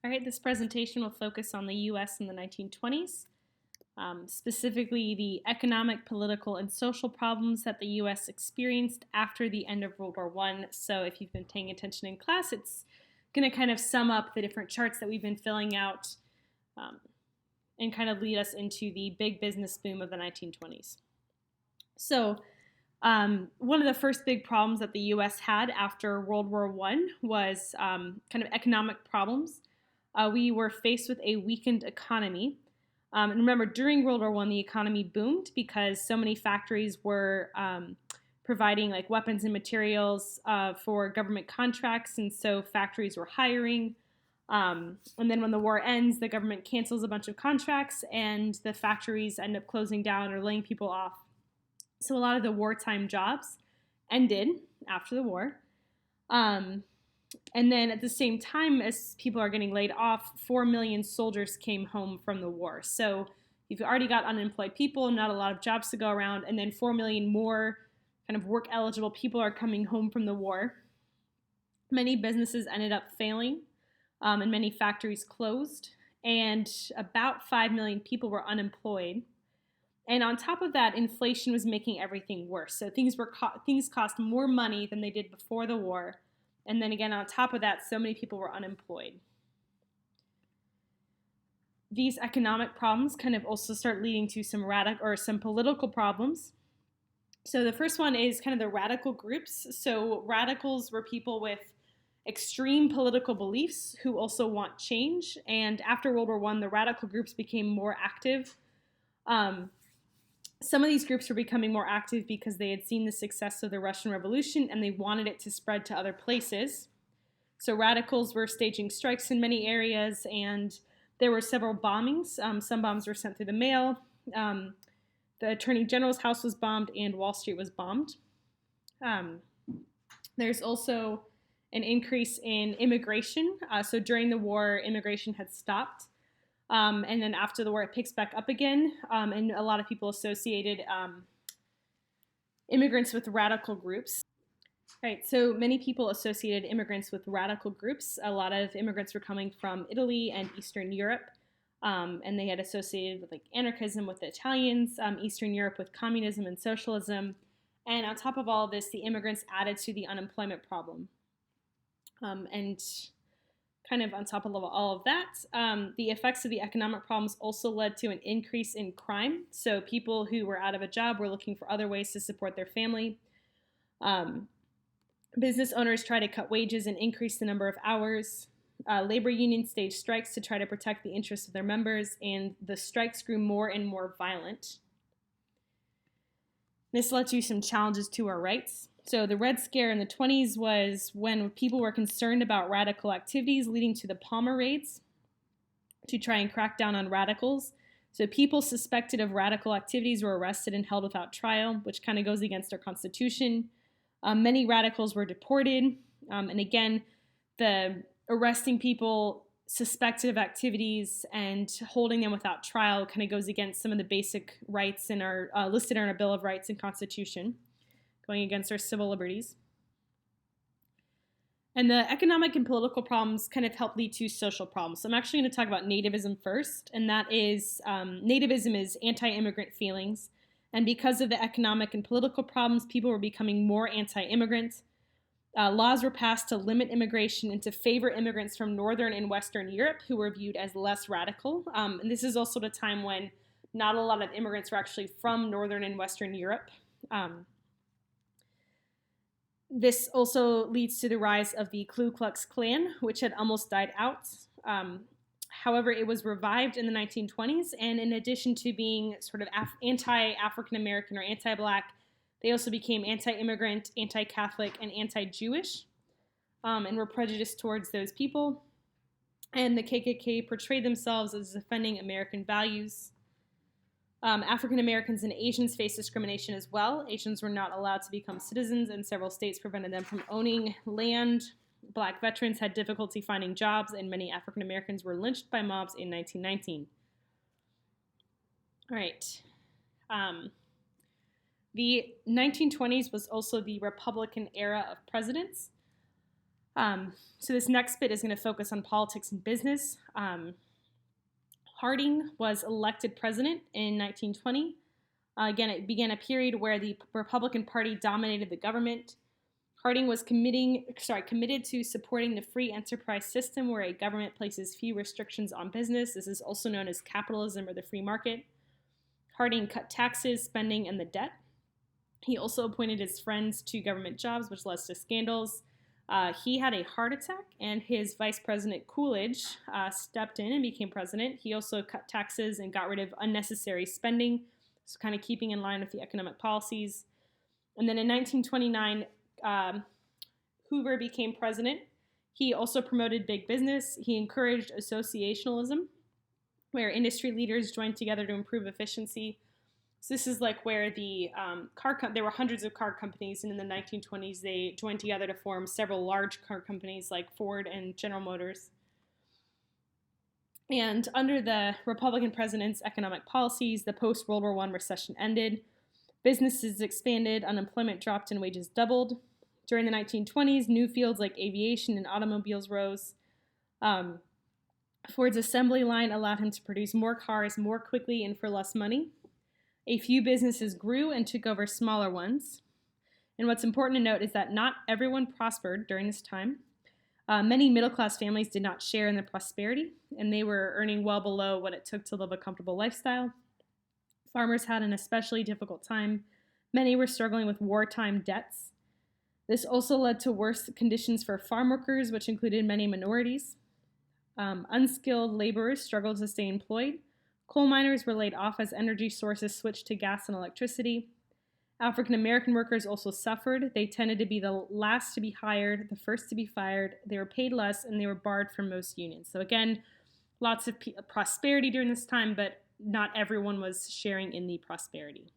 All right, this presentation will focus on the U.S. in the 1920s, specifically the economic, political, and social problems that the U.S. experienced after the end of World War I. So if you've been paying attention in class, it's going to kind of sum up the different charts that we've been filling out um, and kind of lead us into the big business boom of the 1920s. So one of the first big problems that the U.S. had after World War I was kind of economic problems. We were faced with a weakened economy. And remember, during World War I, the economy boomed because so many factories were providing like weapons and materials for government contracts, and so factories were hiring. And then when the war ends, the government cancels a bunch of contracts, and the factories end up closing down or laying people off. So a lot of the wartime jobs ended after the war. And then at the same time as people are getting laid off, 4 million soldiers came home from the war. So you've already got unemployed people, not a lot of jobs to go around, and then 4 million more kind of work eligible people are coming home from the war. Many businesses ended up failing, and many factories closed, and about 5 million people were unemployed. And on top of that, inflation was making everything worse. So things cost more money than they did before the war. And then again, on top of that, so many people were unemployed. These economic problems kind of also start leading to some political problems. So the first one is kind of the radical groups. So radicals were people with extreme political beliefs who also want change. And after World War I, the radical groups became more active. Some of these groups were becoming more active because they had seen the success of the Russian Revolution and they wanted it to spread to other places. So radicals were staging strikes in many areas, and there were several bombings. Some bombs were sent through the mail. The Attorney General's house was bombed, and Wall Street was bombed. There's also an increase in immigration. So during the war, immigration had stopped. And then after the war, it picks back up again. And a lot of people associated immigrants with radical groups. Right, so many people associated immigrants with radical groups. A lot of immigrants were coming from Italy and Eastern Europe. And they had associated with like anarchism with the Italians, Eastern Europe with communism and socialism. And on top of all of this, the immigrants added to the unemployment problem. And kind of on top of all of that, the effects of the economic problems also led to an increase in crime. So people who were out of a job were looking for other ways to support their family. Business owners tried to cut wages and increase the number of hours. Labor unions staged strikes to try to protect the interests of their members, and the strikes grew more and more violent. This led to some challenges to our rights. So the Red Scare in the 20s was when people were concerned about radical activities, leading to the Palmer raids to try and crack down on radicals. So people suspected of radical activities were arrested and held without trial, which kind of goes against our Constitution. Many radicals were deported. And again, the arresting people suspected of activities and holding them without trial kind of goes against some of the basic rights in our listed in our Bill of Rights and Constitution, going against our civil liberties. And the economic and political problems kind of help lead to social problems. So I'm actually going to talk about nativism first, and that is nativism is anti-immigrant feelings. And because of the economic and political problems, people were becoming more anti-immigrant. Laws were passed to limit immigration and to favor immigrants from Northern and Western Europe who were viewed as less radical. And this is also the time when not a lot of immigrants were actually from Northern and Western Europe. This also leads to the rise of the Ku Klux Klan, which had almost died out. However, it was revived in the 1920s, and in addition to being sort of anti-African American or anti-Black, they also became anti-immigrant, anti-Catholic, and anti-Jewish, and were prejudiced towards those people. And the KKK portrayed themselves as defending American values. African Americans and Asians faced discrimination as well. Asians were not allowed to become citizens, and several states prevented them from owning land. Black veterans had difficulty finding jobs, and many African Americans were lynched by mobs in 1919. All right. The 1920s was also the Republican era of presidents. So this next bit is going to focus on politics and business. Harding was elected president in 1920. Again, it began a period where the Republican Party dominated the government. Harding was committed to supporting the free enterprise system where a government places few restrictions on business. This is also known as capitalism or the free market. Harding cut taxes, spending, and the debt. He also appointed his friends to government jobs, which led to scandals. He had a heart attack, and his vice president Coolidge stepped in and became president. He also cut taxes and got rid of unnecessary spending, so kind of keeping in line with the economic policies. And then in 1929, Hoover became president. He also promoted big business. He encouraged associationalism, where industry leaders joined together to improve efficiency. So this is like where the there were hundreds of car companies, and in the 1920s they joined together to form several large car companies like Ford and General Motors. And under the Republican president's economic policies, the post-World War I recession ended. Businesses expanded, unemployment dropped, and wages doubled. During the 1920s, new fields like aviation and automobiles rose. Ford's assembly line allowed him to produce more cars more quickly and for less money. A few businesses grew and took over smaller ones. And what's important to note is that not everyone prospered during this time. Many middle-class families did not share in the prosperity, and they were earning well below what it took to live a comfortable lifestyle. Farmers had an especially difficult time. Many were struggling with wartime debts. This also led to worse conditions for farm workers, which included many minorities. Unskilled laborers struggled to stay employed. Coal miners were laid off as energy sources switched to gas and electricity. African American workers also suffered. They tended to be the last to be hired, the first to be fired. They were paid less, and they were barred from most unions. So again, lots of prosperity during this time, but not everyone was sharing in the prosperity.